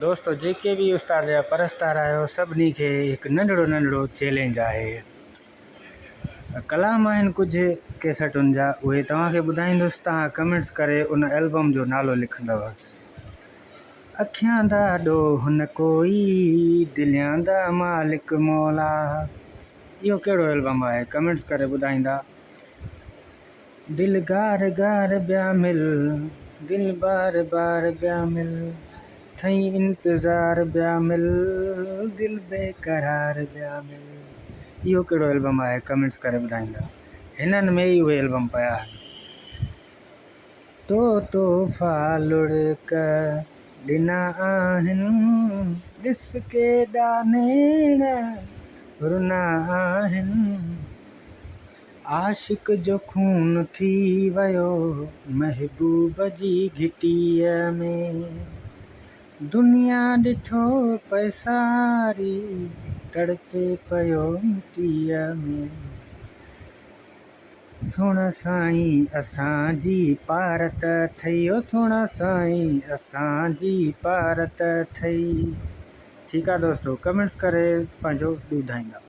दोस्तों जेके भी उस्ताद या परस्तार आहियो सभिनी खे हिकु नंढड़ो चैलेंज आहे। कलाम आहिनि कुझु कैसेटुनि जा, उहे तव्हांखे ॿुधाईंदुसि, तव्हां कमेंट्स करे उन एल्बम जो नालो लिखंदव। अखियां दा ॾोह न कोई, दिलियां दा मालिक मौला। इहो कहिड़ो एल्बम आहे? कमेंट्स करे ॿुधाईंदा। दिल गार गार ॿिया मिल, दिल बार बार ॿिया मिल, थई इंतज़ार ॿिया मिल, दिल बेकरार ॿिया मिल। इहो कहिड़ो एल्बम आहे? कमेंट्स करे ॿुधाईंदा। हिननि में ई उहे एल्बम पिया आहिनि। तो तोहफ़ा लुढ़क ॾिना आहिनि, ॾिस केॾा नेण रुना आहिनि। आशिक जो खून थी वियो महबूब जी घिटीअ में, दुनिया ॾिठो पैसारी तड़पे पियो मिटीअ में। सुण साईं असांजी पारत अथई, ओ सुण साईं असांजी पारत अथई। ठीकु आहे दोस्तों, कमेंट्स करे पंहिंजो ॿुधाईंदा।